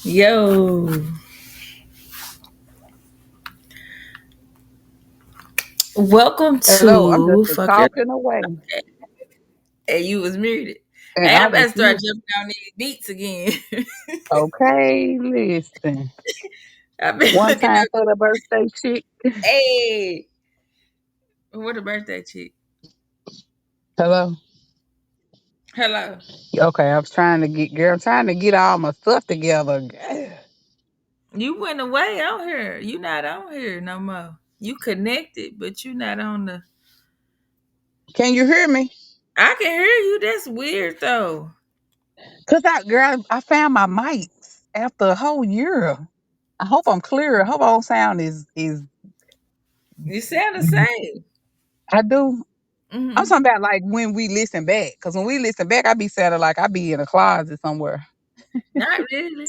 Yo, welcome Hello, I'm just to Fuck Your talking away. and you was muted. And Hey, I I was better start here. jumping on these beats again. Okay, listen. I've been One looking time up. for the birthday chick. Hey, what a birthday chick. Hello. Hello. Okay, I was trying to get girl, trying to get all my stuff together. You went away on here. You not on here no more. You connected, but you not on the. Can you hear me? I can hear you. That's weird though. Cause I found my mics after a whole year. I hope I'm clear. I hope all sound is You sound the same. I do. I'm Hmm. talking about like when we listen back. Cause when we listen back, I be sounding like I be in a closet somewhere. Not really.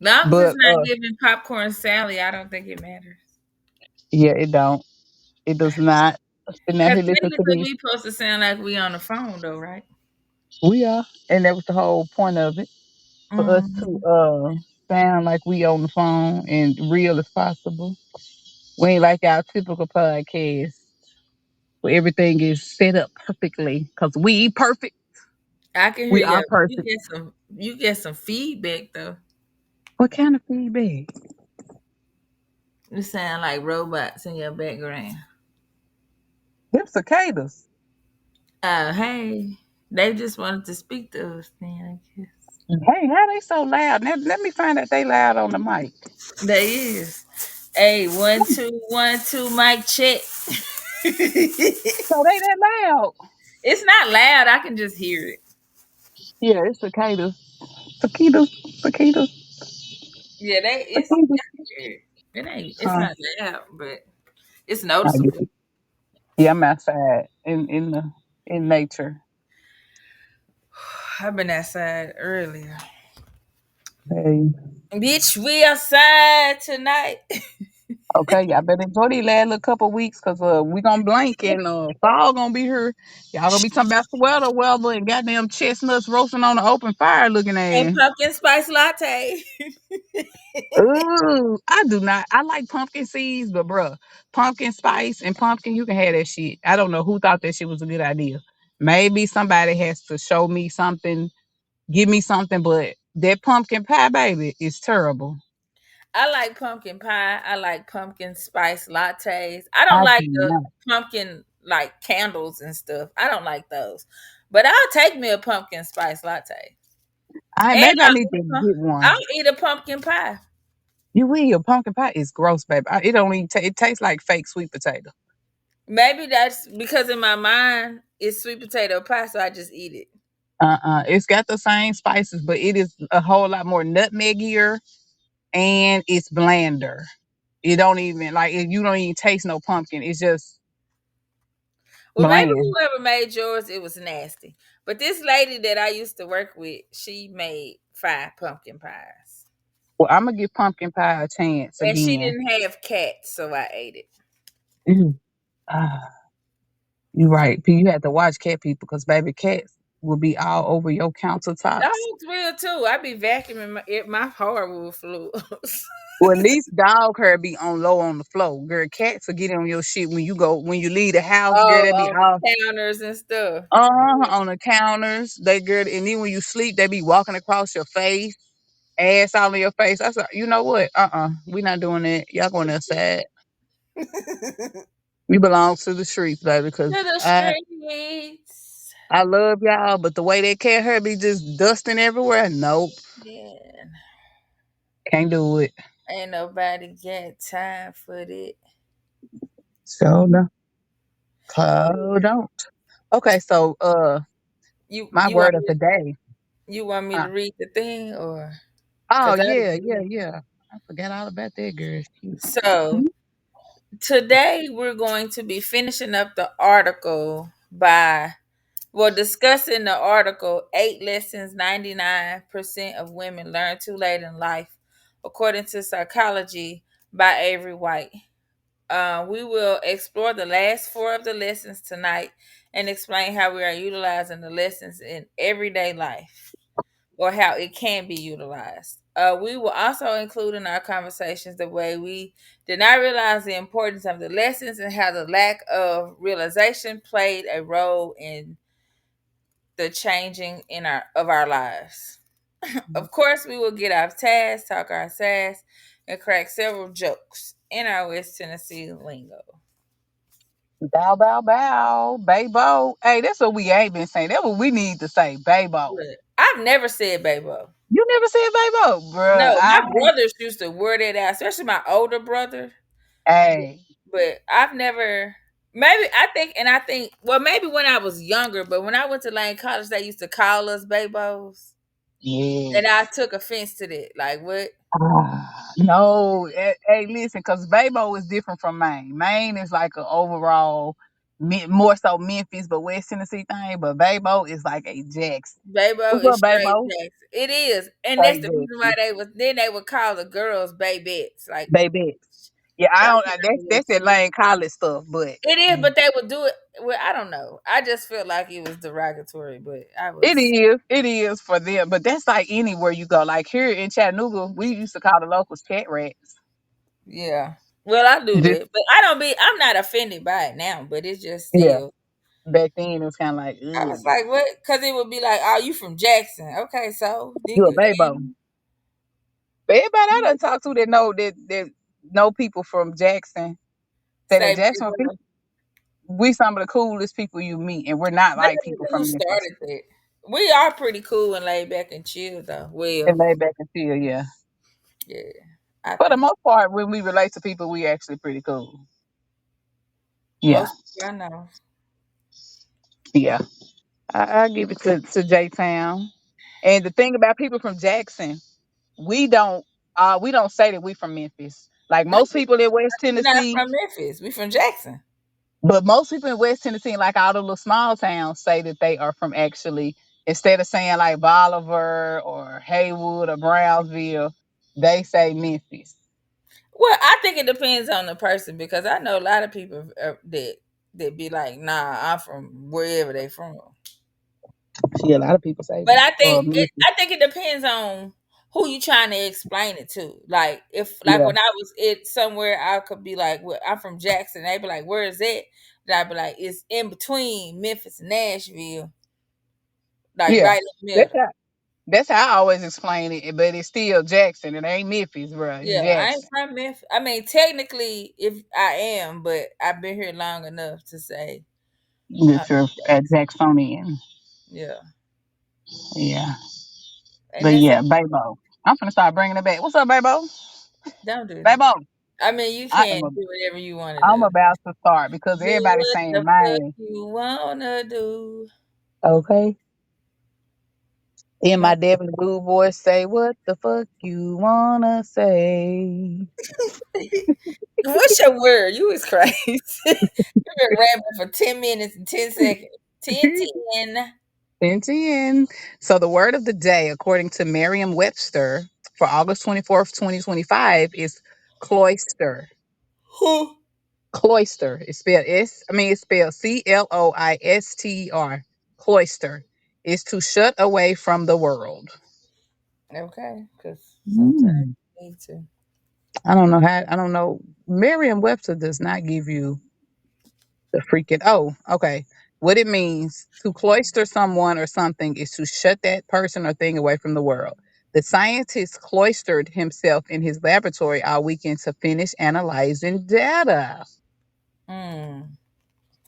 Long as it's But not giving popcorn Sally, I don't think it matters. yeah, it don't. It does not. Sitting out Because here listening to technically, this. we supposed to sound like we on the phone, though, right? We are, and that was the whole point of it for us to Hmm. sound like we on the phone and real as possible. We ain't like our typical podcast where everything is set up perfectly because we perfect. I can hear We are you. You perfect. get some. You get some feedback though. What kind of feedback? You sound like robots in your background. Them cicadas. Hey, they just wanted to speak to us. Then I guess Hey, how they so loud? Let me find out they loud on the mic. they is. Hey, 1 2 1 2, mic check. So they that loud? It's not loud. I can just hear it. Yeah, it's cicadas. Cicadas. Cicadas. Yeah, they. It's. Cicadas. I can hear it. It ain't. It's Huh. not loud, but it's I get noticeable. it. Yeah, I'm outside in nature. I've been outside earlier. Hey. Bitch, we outside tonight. Okay, y'all better enjoy these last little couple weeks because we gonna blink and fall gonna be here. Y'all gonna be talking about sweater weather and goddamn chestnuts roasting on the open fire looking And at. pumpkin spice latte. Ooh, I do not. I like pumpkin seeds, but bruh, pumpkin spice and pumpkin, you can have that shit. I don't know who thought that shit was a good idea. Maybe somebody has to show me something, give me something, but that pumpkin pie, baby, is terrible. I like pumpkin pie. I like pumpkin spice lattes. I don't I like do the not. pumpkin like candles and stuff. I don't like those. But I'll take me a pumpkin spice latte. I And maybe I need to get one. I'll eat a pumpkin pie. You will. Pumpkin pie is gross, baby. It don't even. It tastes like fake sweet potato. Maybe that's because in my mind it's sweet potato pie, so I just eat it. It's got the same spices, but it is a whole lot more nutmeggier and it's blander. It don't even you don't even taste no pumpkin. It's just Well, maybe bland. whoever made yours, it was nasty. But this lady that I used to work with, she made 5 pumpkin pies. Well, I'm gonna give pumpkin pie a chance And she again. didn't have cats, so I ate it. Mhm. Ah, you're right. You have to watch cat people because baby cats will be all over your countertops. Dogs will too. I be vacuuming my hardwood floors. Well, at least dog hair be on low on the floor. Girl, cats will get on your shit when you leave the house, girl, Oh, they be on all counters and stuff. on the counters. They girl, and then when you sleep, they be walking across your face, ass all in your face. I said, you know what? We not doing that. Y'all going outside. To We belong to the streets, baby, because the I streets. I love y'all, but the way that cat hair be just dusting everywhere, nope, Yeah. can't do it. Ain't nobody got time for it. So no, don't. Okay, so You my you want word of me the day. you want me to Uh, read the thing or oh because I yeah, yeah, yeah. I forgot all about that girl. so today we're going to be finishing up the article by discussing the article 8 lessons 99% of women learn too late in life according to psychology by Avery White. We will explore the last 4 of the lessons tonight and explain how we are utilizing the lessons in everyday life. or how it can be utilized. We will also include in our conversations the way we did not realize the importance of the lessons and how the lack of realization played a role in the changing in our lives. Of course, we will get off task, talk our sass, and crack several jokes in our West Tennessee lingo. Bow, bow, bow, babo. Hey, that's what we ain't been saying. That's what we need to say, babo. Look, I've never said babo. You never said babo, bruh. No, my brothers used to word it out, especially my older brother. Hey, But I've never. Maybe I think well maybe when I was younger, but when I went to Lane College, they used to call us babos, and I yes. took offense to that. Like what? No, hey, listen, because Babo is different from Maine. Maine is like an overall, more so Memphis, but West Tennessee thing. But Babo is like a Jackson. Babo What's is up, straight Babo? Jackson. It is, and that's Straight the reason why Jackson. they would call the girls babettes. Like Baby. Yeah, I y'all don't. got That's this. that Lane College stuff, but It is, but they would do it. Well, I don't know. I just feel like it was derogatory, but I it was, is. It is for them. But that's like anywhere you go. Like here in Chattanooga, we used to call the locals cat rats. yeah. Well, I do Just that, but I don't be. I'm not offended by it now, but it's just yeah. still. Back then it was kind of like, I was ooh, like, what? Because it would be like, oh, you from Jackson? Okay, so do you a you Babo. can But everybody I done talked to that know people from Jackson say that say Jackson people Babo? we some of the coolest people you meet, and we're not That like ain't people who from Memphis. started that. We are pretty cool and laid back and chill, though. And Well, laid back and chill, yeah. yeah, I For the think most part, when we relate to people, we actually pretty cool. Yeah, most people I know. yeah. I give it to J Town. And the thing about people from Jackson, we don't we don't say that we from Memphis. Like No, most people in West we're not Tennessee, from Memphis. We from Jackson. but most people in West Tennessee, like all the little small towns, say that they are from actually, instead of saying like Bolivar or Haywood or Brownsville, they say Memphis. Well, I think it depends on the person because I know a lot of people that be like, nah, I'm from wherever they from. See, a lot of people say But I think Memphis. it depends on who you trying to explain it to. Like if like Yeah, when I was it somewhere, I could be like, well, I'm from Jackson. They be like, where is it? And I'd be like, it's in between Memphis and Nashville, like yeah. right in the That's middle. how that's how I always explain it. But it's still Jackson. It ain't Memphis, bro. It's Yeah, I ain't Jackson. from Memphis. I mean, technically, if I am, but I've been here long enough to say I'm If you're from at Jackson. Jacksonian. Yeah, Yeah. and But that's yeah, Babo. I'm finna start bringing it back. What's up, Babo? don't do that. Babo. I mean, you I can am. do whatever you want to I'm do. about to start because Do everybody's what saying the fuck mine. you wanna do. Okay. In my Like, Devin Blue voice, say what the fuck you wanna say. what's your word? You was crazy. You've been rapping for 10 minutes and 10 seconds. 10, 10. 10 10. So the word of the day, according to Merriam-Webster, for August 24th, 2025, is cloister. Who? Cloister. It's spelled Cloister. Cloister is to shut away from the world. Okay, because sometimes Hmm. you need to. I don't know. Merriam-Webster does not give you the freaking. Oh, okay. What it means to cloister someone or something is to shut that person or thing away from the world. The scientist cloistered himself in his laboratory all weekend to finish analyzing data. Mm,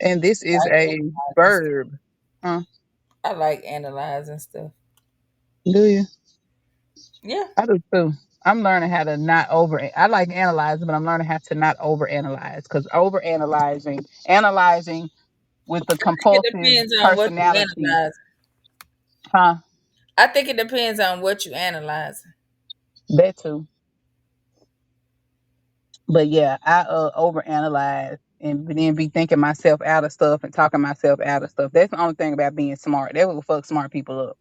And this I is like a analyzing stuff. verb. Huh? I like analyzing stuff. Do you? Yeah. I do too. I'm learning how to not over. I like analyzing, but I'm learning how to not over analyze because analyzing with the It compulsive depends on what you personality. analyze. Huh? I think it depends on what you analyze. That too. But yeah, I overanalyze and then be thinking myself out of stuff and talking myself out of stuff. That's the only thing about being smart. That will fuck smart people up.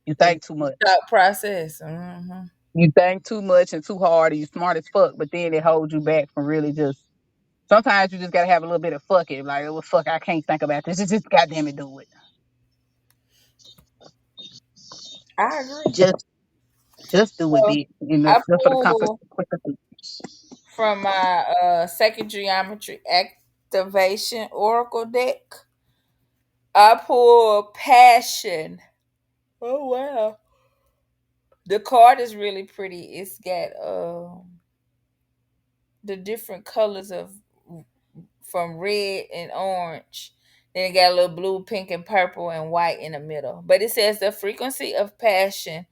You The think too much. thought process. Hmm. You think too much and too hard and you smart as fuck, but then it holds you back from really just sometimes you just gotta have a little bit of fuck it. Like, well fuck, I can't think about this. Just goddamn it do it. I agree. Just just do it, So bitch. And I just for the compass. pull from my second geometry activation oracle deck. I pull passion. Oh wow. The card is really pretty. It's got the different colors of from red and orange. Then it got a little blue, pink, and purple and white in the middle. But it says the frequency of passion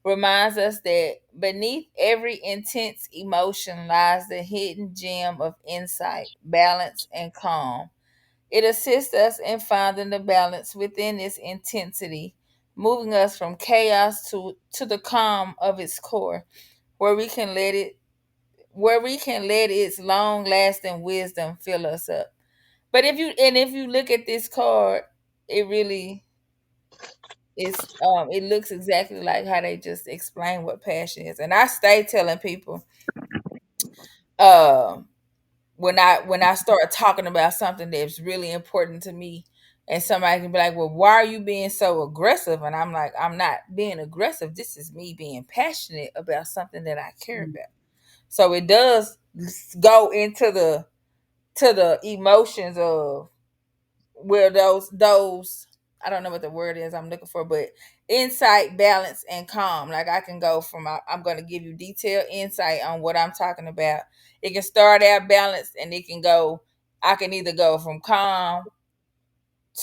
reminds us that beneath every intense emotion lies the hidden gem of insight, balance, and calm. It assists us in finding the balance within this intensity, moving us from chaos to the calm of its core, where we can let it where we can let its long lasting wisdom fill us up. But if you look at this card, it really is it looks exactly like how they just explain what passion is. And I stay telling people um when I start talking about something that's really important to me, and somebody can be like, well, why are you being so aggressive? And I'm like, I'm not being aggressive. This is me being passionate about something that I care about. So it does go into the to the emotions of where those I don't know what the word is I'm looking for, but insight, balance, and calm. Like I can go from I'm going to give you detailed insight on what I'm talking about. It can start out balanced, and it can go. I can either go from calm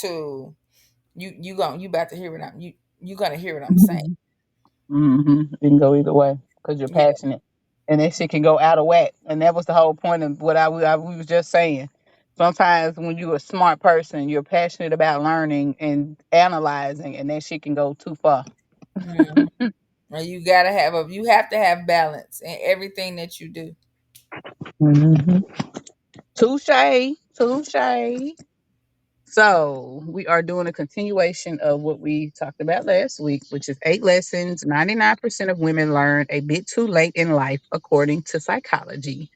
to you about to hear what you gonna hear what I'm saying. It can go either way because you're Yeah. passionate, and that shit can go out of whack. And that was the whole point of what we was just saying. Sometimes when you're a smart person, you're passionate about learning and analyzing, and that shit can go too far. Mhm. And you have to have balance in everything that you do. Mm-hmm. Touche, touche. So we are doing a continuation of what we talked about last week, which is 8 lessons. 99% of women learn a bit too late in life, according to psychology,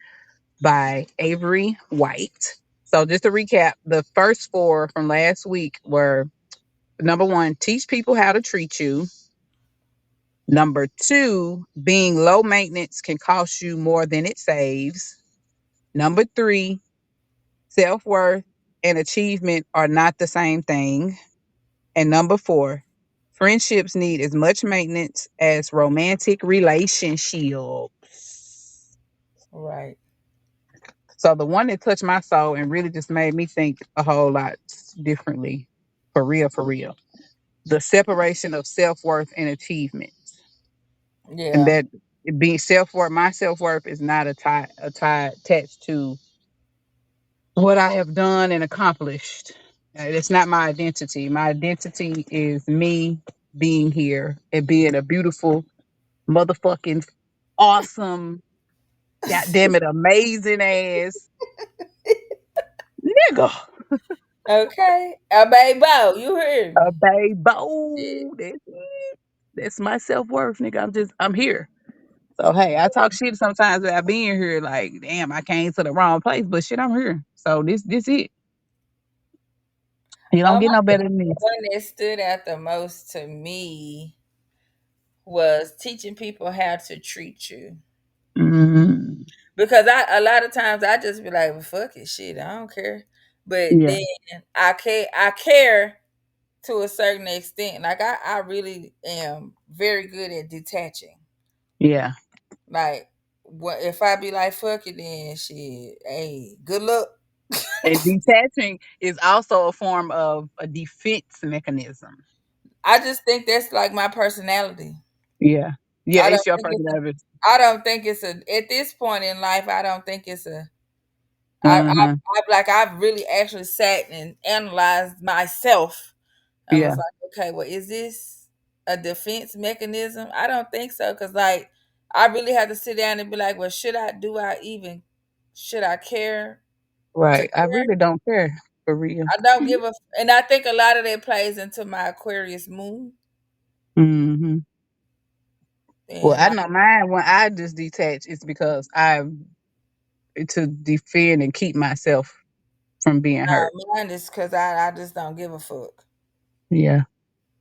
by Avery White. So just to recap, the first four from last week were: number one, teach people how to treat you. Number two, being low maintenance can cost you more than it saves. Number three, self worth and achievement are not the same thing. And number four, friendships need as much maintenance as romantic relationships. Right. So the one that touched my soul and really just made me think a whole lot differently, for real, for real. The separation of self worth and achievement, and Yeah. that being self worth, my self worth is not a tie attached to what I have done and accomplished. It's not my identity. My identity is me being here and being a beautiful, motherfucking, awesome, goddamn it, amazing ass nigga. Okay. A baby, you heard A me. babe. Yeah. That's it. That's my self worth, nigga. I'm here. So hey, I talk shit sometimes about being here. Like, damn, I came to the wrong place, but shit, I'm here. So this it. You don't get I no better think than the this. one that stood out the most to me was teaching people how to treat you. Mm, Because a lot of times I just be like, well, fuck it, shit, I don't care. But yeah, then I care to a certain extent. Like I really am very good at detaching. yeah. Like what if I be like, fuck it, then shit, hey, good luck. And detaching is also a form of a defense mechanism. I just think that's like my personality. Yeah, yeah. I It's don't your think it's a personality. I don't think it's a at this point in life, I don't think it's a Uh-huh. I've really actually sat and analyzed myself and was Yeah, like, okay, well, is this a defense mechanism? I don't think so, because like I really have to sit down and be like, well, should I care to right. I care? really don't care for real. I don't give a, and I think a lot of that plays into my Aquarius moon, Hmm. Well, and I know mine when I just detach, it's because I to defend and keep myself from being hurt. mine is because I just don't give a fuck. Yeah.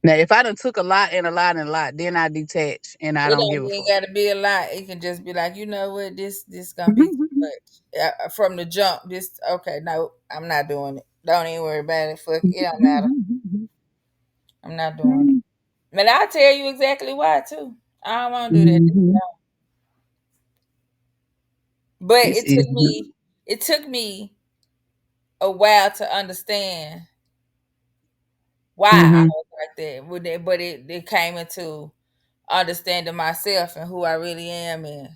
Now, if I done took a lot and a lot and a lot, then I detach and I It don't don't give a even fuck. gotta be a lot. It can just be like, you know what, this gonna be too much. From the jump. This okay, no, I'm not doing it. Don't even worry about it. Fuck, it don't matter. I'm not doing it. But I'll tell you exactly why too. I don't want to do that. Mhm. But This is good. it took me a while to understand why I Mhm. was like that. But it came into understanding myself and who I really am. And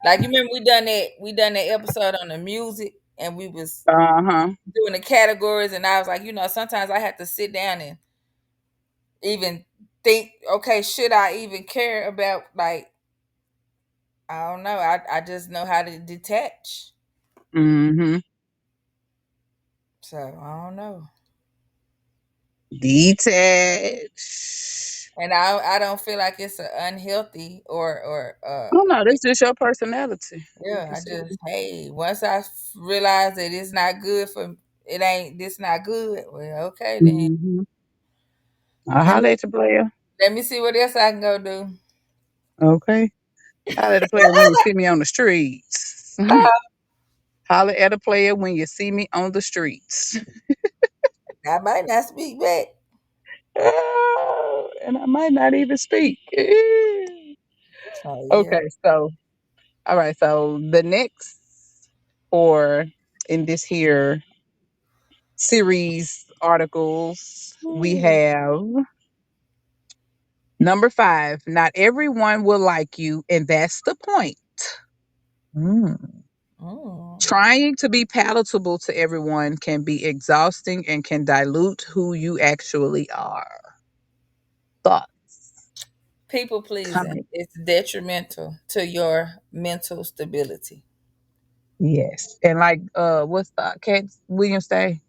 like you remember we done that episode on the music, and we was Uh-huh. doing the categories, and I was like, sometimes I have to sit down and even think, okay, should I even care about, like, I don't know. I just know how to detach. Mhm. So I don't know. Detach. And I don't feel like it's a unhealthy or Oh no, that's just your personality. Like yeah, you I said. just, hey, once I realize that it's not good for, it ain't, this not good. Well, okay then. Mhm. I'll Let holler me at the player. let me see what else I can go do. Okay. Holler at the player when you see me on the streets. Holler at a player when you see me on the streets. I might not speak back. And I might not even speak. So yeah. Okay, so all right, so the next four in this here series articles we Mm, have number 5. Not everyone will like you, and that's the point. Mm. mm. Trying to be palatable to everyone can be exhausting and can dilute who you actually are. Thoughts, People pleasing comments? is detrimental to your mental stability. Yes. And like what's the Cat Williams say?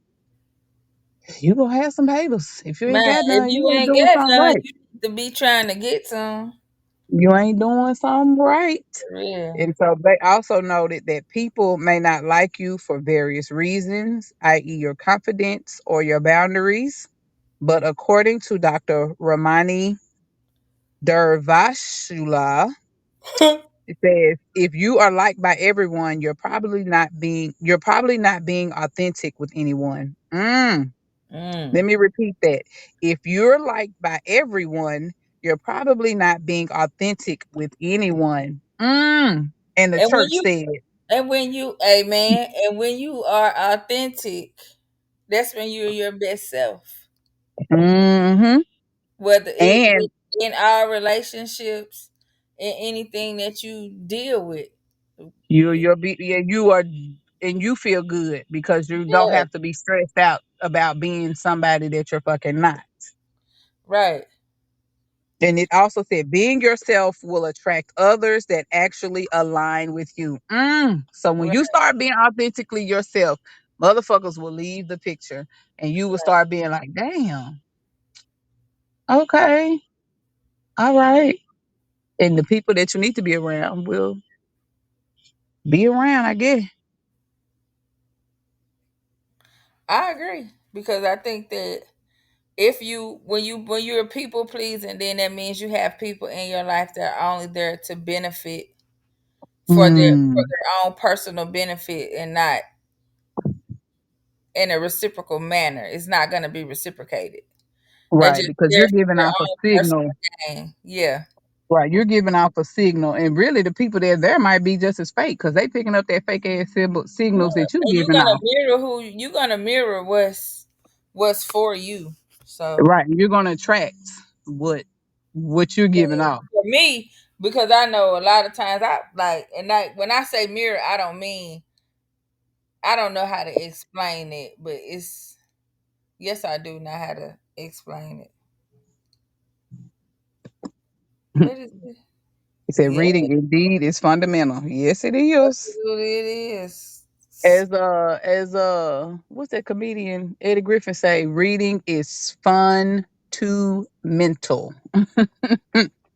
You gonna have some haters. If you ain't Man, got if none, you you ain't ain't doing got something none, right. you need to be trying to get some. You ain't doing something right. For real. And so they also noted that people may not like you for various reasons, i.e., your confidence or your boundaries. But according to Dr. Ramani Dervashula, it says if you are liked by everyone, you're probably not being authentic with anyone. Let Mm. me repeat that. If you're liked by everyone, you're probably not being authentic with anyone. And the And when church you said, amen, and when you are authentic, that's when you're your best self. mm-hmm. Whether And in our relationships, in anything that you deal with. yeah, you are, and you feel good because you don't Yeah, have to be stressed out about being somebody that you're fucking not. right, And it also said being yourself will attract others that actually align with you. So when you right. start being authentically yourself, motherfuckers will leave the picture and you will start being like, damn, okay, all right. And the people that you need to be around will be around, I guess. I agree because I think that if you when you're a people pleasing, then that means you have people in your life that are only there to benefit for Mm, their own personal benefit and not in a reciprocal manner. It's not going to be reciprocated. They're right, just because there you're for giving their off a own signal. personal gain. Yeah. Right, you're giving off a signal, and really, the people that are there might be just as fake because they picking up that fake ass Yeah. signals that you And giving off. you're gonna mirror what's for you. So Right, you're gonna attract what you're giving off. for me, because I know a lot of times I like, and when I say mirror, I don't mean, I don't know how to explain it, but it's, yes, I do know how to explain it. What is it? He said, Yeah, "Reading indeed is fundamental." Yes, it is. absolutely it is. What's that comedian Eddie Griffin say? Reading is fun to mental.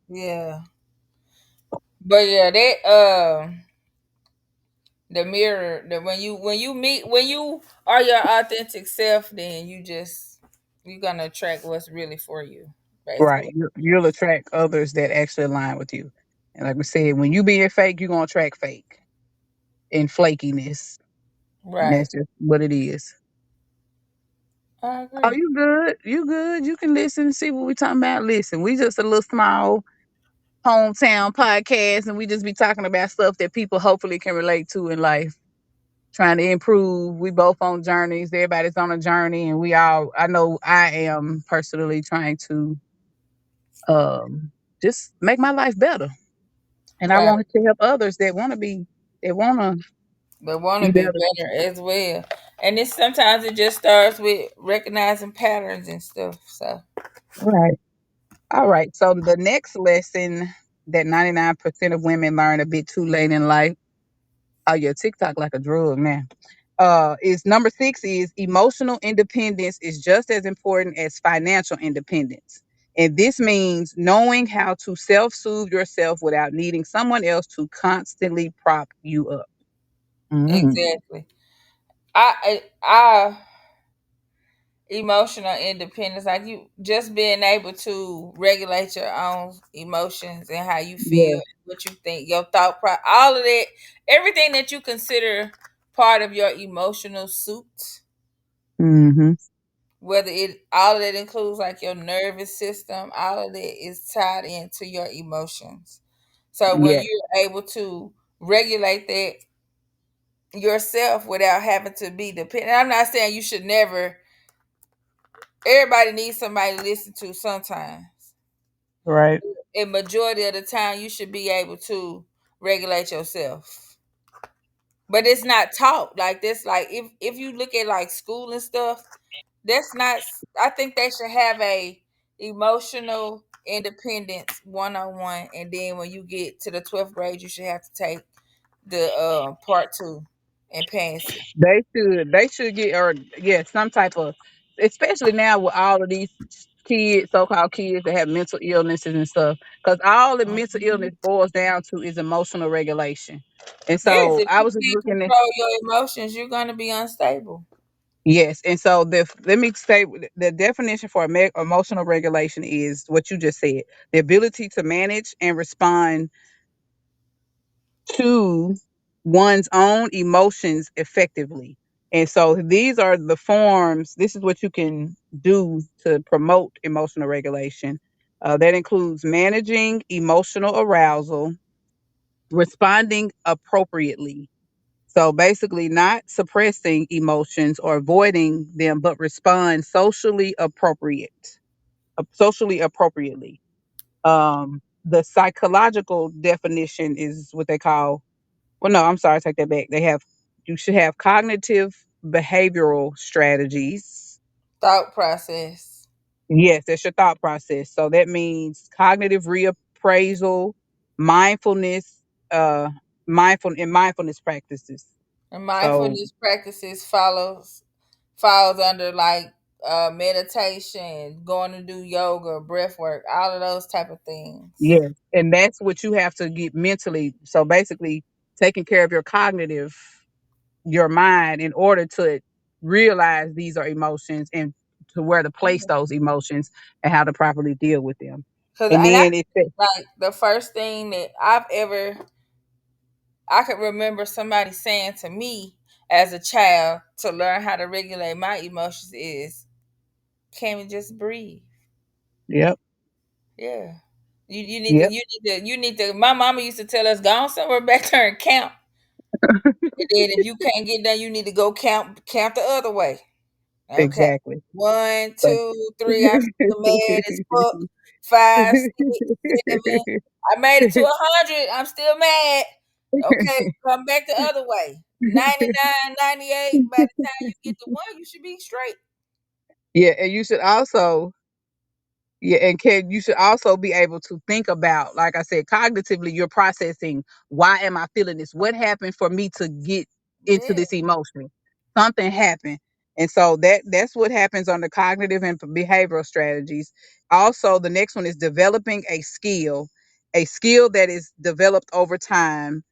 Yeah, but yeah, that the mirror, that when you are your authentic self, then you're gonna attract what's really for you. basically. Right. You'll attract others that actually align with you. And like we said, when you being fake, you're gonna attract fake and flakiness. And Right. that's just what it is. I Oh, agree. you good. You good. You can listen and see what we talking about. Listen, we just a little small hometown podcast and we just be talking about stuff that people hopefully can relate to in life. Trying to improve. We both on journeys. Everybody's on a journey and we all I know I am personally trying to um just make my life better. And I Right. want to help others that wanna But want be to be better. better as well. And it's sometimes it just starts with recognizing patterns and stuff. So Right. All right. So the next lesson that 99% of women learn a bit too late in life. Oh yeah, TikTok like a drug, man. Is number 6 is emotional independence is just as important as financial independence. And this means knowing how to self-soothe yourself without needing someone else to constantly prop you up. Mm. exactly. I emotional independence, like you just being able to regulate your own emotions and how you feel, Yeah. what you think, your all of that, everything that you consider part of your emotional suit, Hmm. whether it all of that includes like your nervous system, all of that is tied into your emotions. So when Yeah. you're able to regulate that yourself without having to be dependent, I'm not saying you should never. Everybody needs somebody to listen to sometimes. Right. A majority of the time, you should be able to regulate yourself. But it's not taught like this. Like if you look at like school and stuff, that's not. I think they should have a emotional independence 101, and then when you get to the 12th grade, you should have to take the part two and pass it. They should get or yeah, some type of especially now with all of these kids, so called kids that have mental illnesses and stuff. Because all the mental Mhm. illness boils down to is emotional regulation. And Yes, so if I you was just can't looking at control your emotions, you're gonna be unstable. yes, and so let me say the definition for emotional regulation is what you just said: the ability to manage and respond to one's own emotions effectively. And so these are the forms, this is what you can do to promote emotional regulation. That includes managing emotional arousal, responding appropriately. So basically, not suppressing emotions or avoiding them, but respond socially appropriately. The psychological definition is what they call well, no, I'm sorry, I take that back. You should have cognitive behavioral strategies. Thought process Yes, that's your thought process. So that means cognitive reappraisal, mindfulness, uh, mindfulness practices. and So mindfulness practices falls under like meditation, going to do yoga, breath work, all of those type of things. yes, and that's what you have to get mentally. So basically, taking care of your mind in order to realize these are emotions and to where to place those emotions and how to properly deal with them. Cause And and I then it's like the first thing that I could remember somebody saying to me as a child to learn how to regulate my emotions is, can we just breathe? yep, Yeah. You need to yep, my mama used to tell us go on somewhere back there and count. And then if you can't get done, you need to go count the other way. Okay. exactly. One, So 2, 3. I'm still mad as fuck. 5, 6, 7. I made it to 100. I'm still mad. Okay, come back the other way. 99, 98. By the time you get to one, you should be straight. yeah, and you should also yeah, and can you should also be able to think about, like I said, cognitively, you're processing why am I feeling this? What happened for me to get into Yeah. this emotion? Something happened. And so that's what happens on the cognitive and behavioral strategies. Also, the next one is developing a skill that is developed over time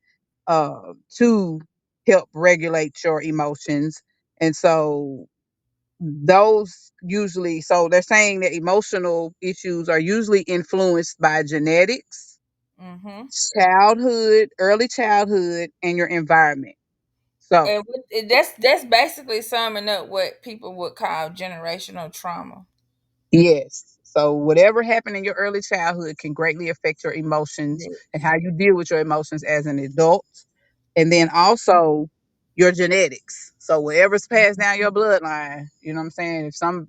to help regulate your emotions. And so those usually, so they're saying that emotional issues are usually influenced by genetics, Mm-hmm. childhood, early childhood, and your environment. So, That's basically summing up what people would call generational trauma. yes. So, whatever happened in your early childhood can greatly affect your emotions Yeah. and how you deal with your emotions as an adult. And then also your genetics. So, whatever's passed down your bloodline, you know what I'm saying? If some,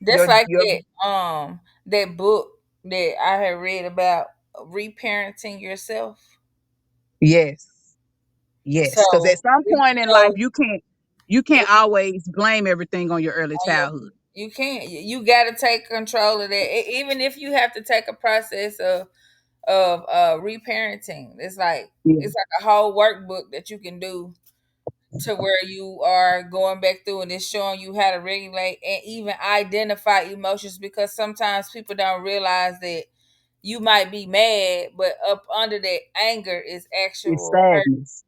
Just like your, that book that I had read about reparenting yourself. yes, yes. Because at So some if point you in life, know you if can't always blame everything on your early on your childhood. you can't you got to take control of that. Even if you have to take a process of reparenting, Yeah. it's like a whole workbook that you can do to where you are going back through and it's showing you how to regulate and even identify emotions, because sometimes people don't realize that you might be mad, but up under that anger is It's actual hurt, sadness.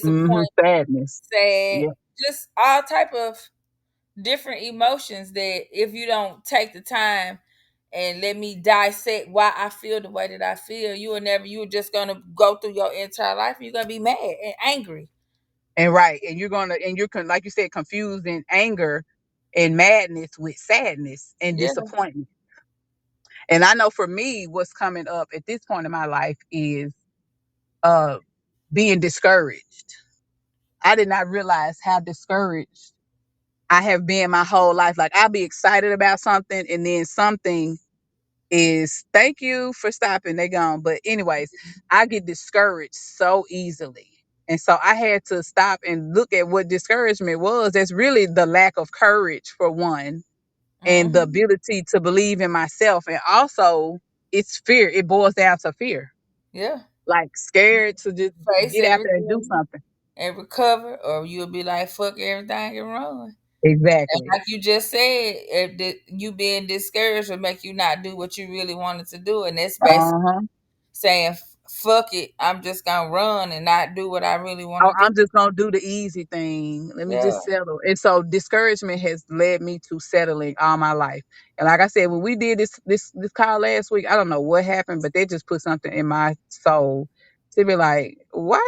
Hmm. disappointment, Sadness. sad, Yeah. just all type of different emotions that if you don't take the time and let me dissect why I feel the way that I feel, you're just gonna go through your entire life and you're gonna be mad and angry. And right. And like you said, confusing anger and madness with sadness and Yeah. disappointment. And I know for me, what's coming up at this point in my life is uh being discouraged. I did not realize how discouraged I have been my whole life. Like I'll be excited about something and then something is thank you for stopping, they gone. But anyways, I get discouraged so easily. And so I had to stop and look at what discouragement was. That's really the lack of courage for one, and the Hmm. ability to believe in myself. And also it's fear. It boils down to fear. Yeah. Like scared to just Face get out there and do everything something. and recover, or you'll be like, fuck everything and run. And Exactly. like you just said, you being discouraged will make you not do what you really wanted to do. And that's basically Uh-huh. saying, fuck it, I'm just going to run and not do what I really want Oh, to do. I'm just gonna do the easy thing. Let me Yeah. just settle. And so discouragement has led me to settling all my life. And like I said, when we did this call last week, I don't know what happened, but they just put something in my soul to be like, what?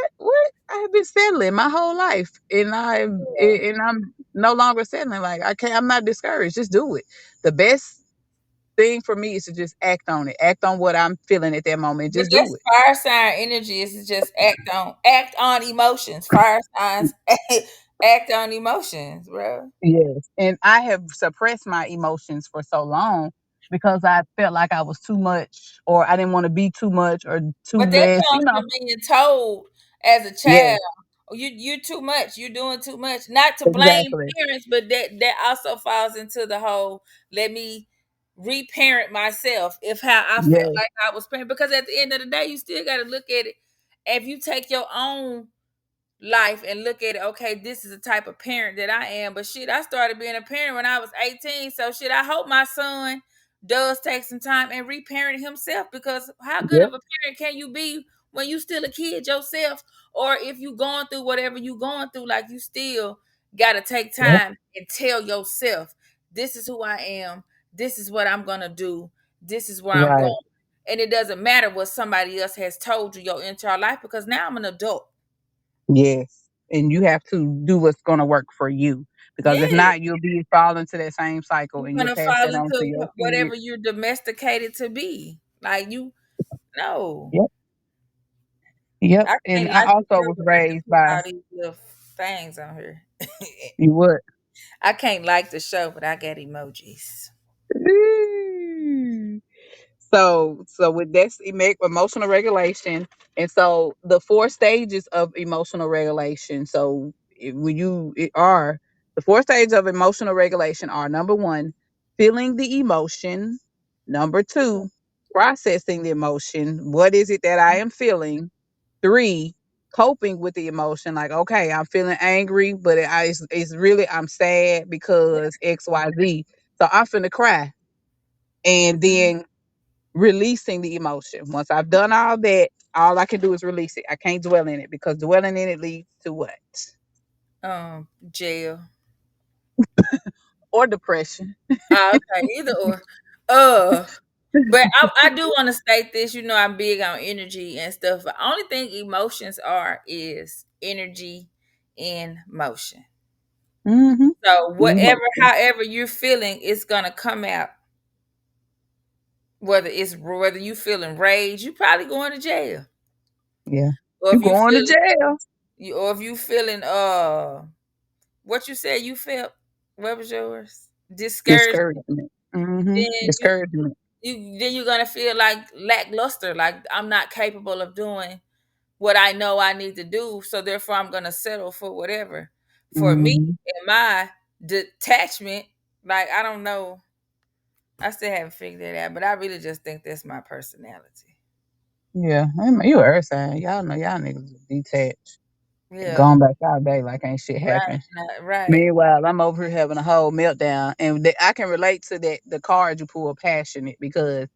I have been settling my whole life, and I'm no longer settling. Like I can't. I'm not discouraged. Just do it. The best thing for me is to just act on it. Act on what I'm feeling at that moment. But Just do that's it. fire sign energy is to just act on emotions. Fire signs act on emotions, bro. Yes. And I have suppressed my emotions for so long because I felt like I was too much or I didn't want to be too much or too But that less, comes from being told as a child, Yes, "Oh, you too much, you doing too much." Not to blame exactly. parents, but that also falls into the whole let me reparent myself if how I felt Yes, like I was parent. Because at the end of the day, you still gotta look at it. If you take your own life and look at it, okay, this is the type of parent that I am. But shit, I started being a parent when I was 18. So shit, I hope my son does take some time and reparent himself, because how good yep, of a parent can you be when you still a kid yourself? Or if you going through whatever you going through, like you still gotta take yep, time and tell yourself, this is who I am, this is what I'm gonna do, this is where I'm going. right. And it doesn't matter what somebody else has told you your entire life, because now I'm an adult. Yes. And you have to do what's going to work for you because if Yeah. not, you'll be fall into that same cycle You're and you'll gonna pass fall that on to into your whatever kids. you're domesticated to be. Like you, no, Yep, yep. I And can't I like the also show, was but I have to raised put by all these little things on here. you would. I can't like the show, but I got emojis. So with this emotional regulation, and so the four stages of emotional regulation. So when you it are the four stages of emotional regulation are: number one, feeling the emotion; number two, processing the emotion. What is it that I am feeling? Three, coping with the emotion. Like, okay, I'm feeling angry, but it's really I'm sad because X Y Z. So I'm finna cry, and Mhm. then releasing the emotion. Once I've done all that, all I can do is release it. I can't dwell in it because dwelling in it leads to what? Jail. or depression. Okay, either or. Uh, but I do want to state this. You know, I'm big on energy and stuff. The only thing emotions are is energy in motion. Mm-hmm. So whatever, Emotion. however you're feeling, it's gonna come out. Whether you feeling rage, you probably going to jail. Yeah. Or You if you going to feeling jail. or if you feeling what you said you felt, what was yours? Discouraged. Discouragement. Mm-hmm. Then Discouragement. you're gonna feel like lackluster, like I'm not capable of doing what I know I need to do, so therefore I'm gonna settle for whatever. For me Mm-hmm. and my detachment, like I don't know, I still haven't figured that out, but I really just think that's my personality. Yeah. I mean, you a earth sign. Y'all know y'all niggas is detached. Yeah, Going back all day like ain't shit right, happen. right. Meanwhile, I'm over here having a whole meltdown, and I can relate to that. The card you pull, passionate, because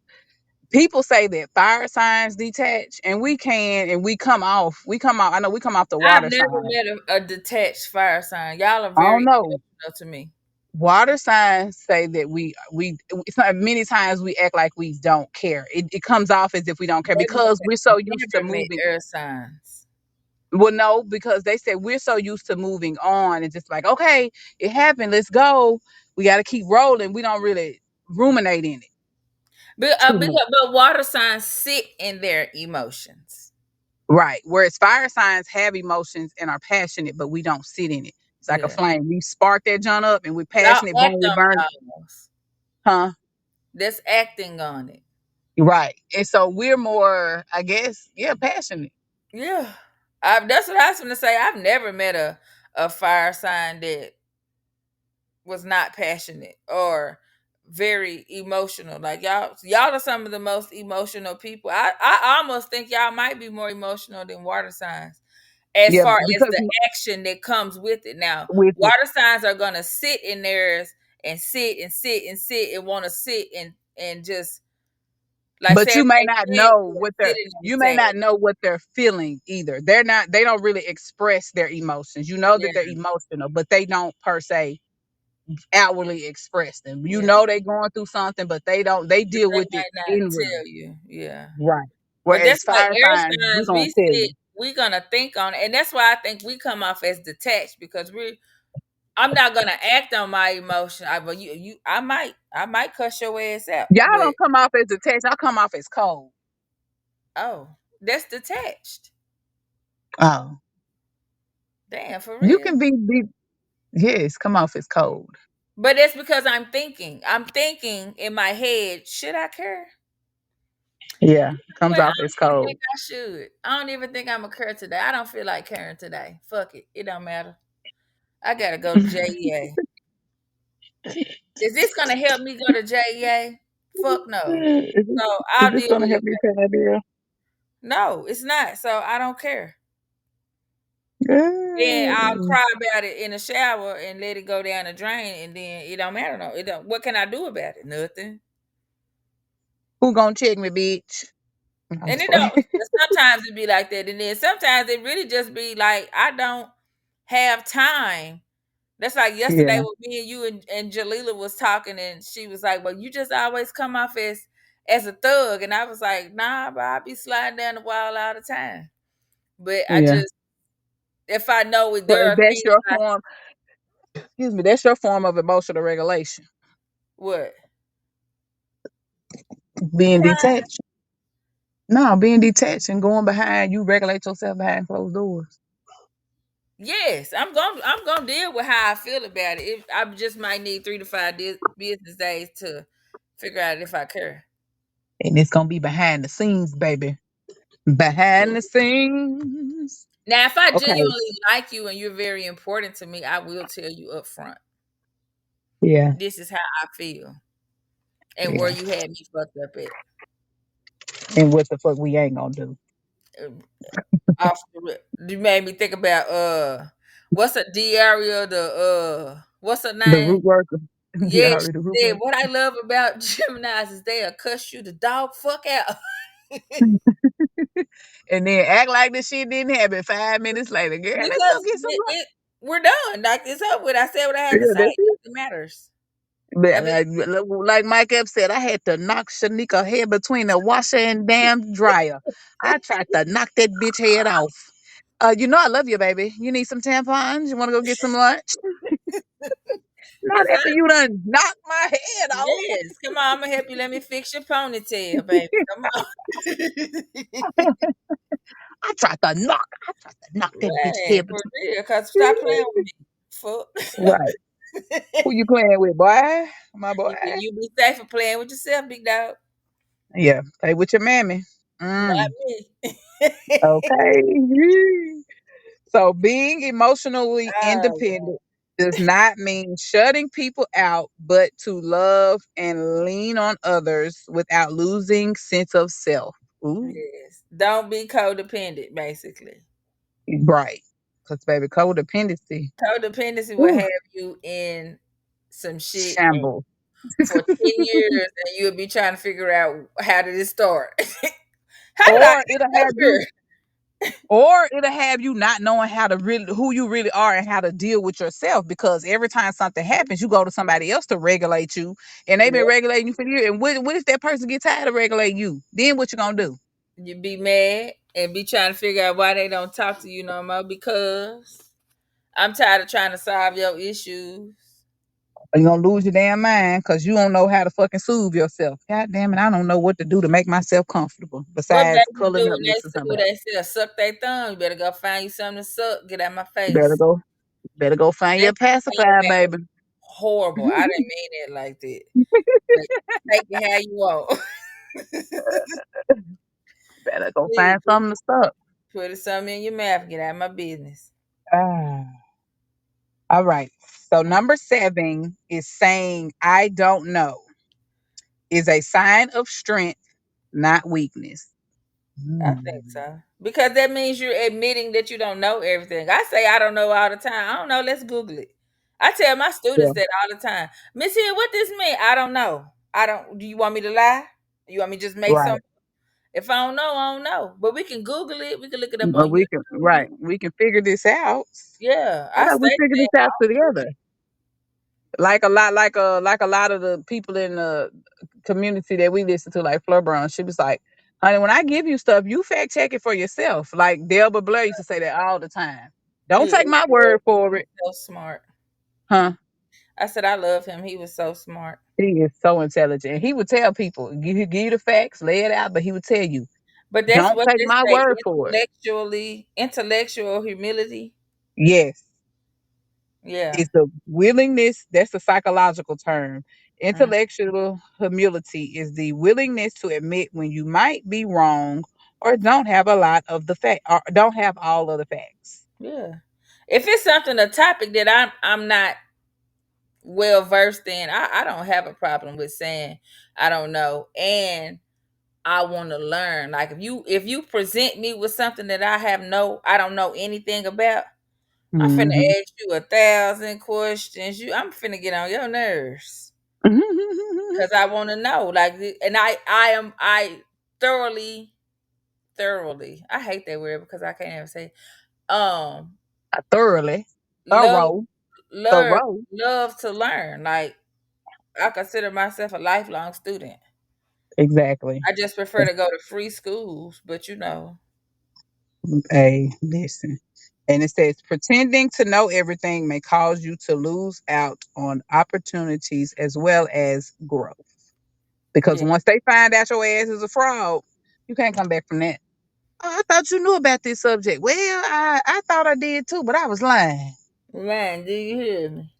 people say that fire signs detach, and we can, and we come off. We come off. I know we come off the I've water never sign. met a detached fire sign. Y'all are I don't very know. emotional to me. Water signs say that it's not, many times we act like we don't care. It comes off as if we don't care because we're so used to Never met moving. air signs. Well, no, because they said we're so used to moving on and just like, okay, it happened, let's go. We got to keep rolling. We don't really ruminate in it too much. But water signs sit in their emotions. Right. Whereas fire signs have emotions and are passionate, but we don't sit in it. It's like a Yeah. flame. We spark that junk up and we're Y'all passionate, boom, act we on burn it. it almost. Huh? That's acting on it. Right. And so we're more, I guess, yeah, passionate. Yeah. That's what I was gonna say. I've never met a fire sign that was not passionate or very emotional. Like y'all are some of the most emotional people. I almost think y'all might be more emotional than water signs as Yeah, far as because the action that comes with it. Now, with it. water signs are gonna sit in theirs and sit and sit and sit and want to sit and just like But say if you may not they can't know just what they're sitting on you the may table. not know what they're feeling either. They don't really express their emotions. You know that they're Yeah, emotional, but they don't per se outwardly express them. You yeah. know they're going through something, but they But deal they with it might not inwardly. tell you. Yeah. Right. But Whereas that's why fire air signs, we're signs gonna we tell sit, you. we're gonna think on it. And that's why I think we come off as detached because I'm not gonna act on my emotion. I might cuss your ass out. Y'all But don't come off as detached, y'all come off as cold. oh, that's detached. Oh. Damn, for You real. can be yes, come off as cold. But that's because I'm thinking. I'm thinking in my head, should I care? Yeah, Well, comes I off as don't even cold. think I should. I don't even think I'm gonna care today. I don't feel like caring today. Fuck it. It don't matter. I gotta go to JEA. Is this gonna help me go to JEA? Fuck no. So Is I'll this deal gonna with help it. you pay that bill? No, it's not. So I don't care. Then I'll Mm. cry about it in the shower and let it go down the drain, and then it don't matter. No, it don't. What can I do about it? Nothing. Who gonna check me, bitch? I'm And just it don't. playing. Sometimes it be like that, and then sometimes it really just be like I don't have time. That's like yesterday Yeah, when me and you and Jalila was talking, and she was like, "Well, you just always come off as a thug," and I was like, "Nah, but I be sliding down the wall all the time." But I yeah. just if I know it, So there is are that things your like form? Excuse me. That's your form of emotional regulation. what? Being detached. No, being detached and going behind. You regulate yourself behind closed doors, Yes, I'm gonna deal with how I feel about it. I just might need 3 to 5 business days to figure out if I care. and it's gonna be behind the scenes, baby. Behind the scenes. Now, if I Okay. genuinely like you and you're very important to me, I will tell you up front. Yeah. This is how I feel and where Yeah. you had me fucked up at. And what the fuck we ain't gonna do? Uh, Off the rip. You made me think about what's a Diaria, what's her The name? root worker. Yeah, Yeah, she the root said worker. what I love about Gemini's is they'll cuss you the dog fuck out. And then act like the shit didn't happen 5 minutes later. Girl, let's go Because get some lunch. we're done. Like it's up with. I said what I had to Yeah, say. that's it. Nothing matters. I But mean, like Mike Epps said, I had to knock Shanika head between the washer and damn dryer. I tried to knock that bitch head off. You know I love you, baby. You need some tampons? You want to go get some lunch? Not listen, after you done knocked my head off. yes, come on, I'm gonna help you. Let me fix your ponytail, baby. Come on. I tried to knock that bitch Man, head for between. real, cause stop playing with me. Fuck. Right. Who you playing with, boy? My boy. You be safe for playing with yourself, big dog. Yeah. Play with your mammy. Not Mm. me. Okay. So being emotionally Oh, independent does not mean shutting people out, but to love and lean on others without losing sense of self. Ooh, yes. Don't be codependent, basically. right. Because baby, codependency, Codependency will ooh, have you in some shit shambles. for 10 years and you'll be trying to figure out how did it start? How did I Or it'll get have you here? Or it'll have you not knowing how to really who you really are and how to deal with yourself because every time something happens, you go to somebody else to regulate you, and they've been Yep. regulating you for years. And what if that person get tired of regulating you? Then what you gonna do? You be mad and be trying to figure out why they don't talk to you no more because I'm tired of trying to solve your issues. You gonna lose your damn mind because you don't know how to fucking soothe yourself. God damn it, I don't know what to do to make myself comfortable What besides babies cuddling do up when they next to soothe somebody. themselves? Suck their thumb. You better go find you something to suck. Get out my Better face. go, better go find They your say pacifier, that baby. horrible. I didn't mean it like that. But take it how you want. Better go Please find something to suck. put something in your mouth. Get out of my business. Ah. All right. So number 7 is saying I don't know is a sign of strength, not weakness. I think Mm. so. Because that means you're admitting that you don't know everything. I say I don't know all the time. I don't know. Let's Google it. I tell my students Yeah. that all the time. Miss here, what this mean? I don't know. I don't. Do you want me to lie? You want me to just make Right. something? If I don't know, I don't know. But we can Google it. We can look it up But on we can YouTube. right. We can figure this out. Yeah, How I about we stay figure saying this out together? Like a lot of the people in the community that we listen to, like Fleur Brown, she was like, honey, when I give you stuff, you fact check it for yourself. Like Delbert Blair used to say that all the time. Don't good. take my word for it. So smart. Huh? I said I love him. He was so smart. He is so intelligent. He would tell people, give you the facts, lay it out, but he would tell you, But that's don't what take they my say, word for it. intellectual humility. Yes. Yeah. It's the willingness, that's a psychological term. Mm, Intellectual humility is the willingness to admit when you might be wrong or don't have a lot of the fact or don't have all of the facts. yeah. If it's something, a topic that I'm not well versed in, I don't have a problem with saying I don't know. And I want to learn. Like if you present me with something that I don't know anything about, I'm finna Hmm. ask you 1,000 questions. I'm finna get on your nerves because I want to know. Like, and I thoroughly, thoroughly. I hate that word because I can't ever say. Um, Thoroughly, love, thorough, learn, thorough. love to learn. Like I consider myself a lifelong student. Exactly. I just prefer to go to free schools, but Hey, listen. And it says pretending to know everything may cause you to lose out on opportunities as well as growth. Because yeah, once they find out your ass is a fraud, you can't come back from that. Oh, I thought you knew about this subject. Well, I thought I did too, but I was lying. man, do you hear me?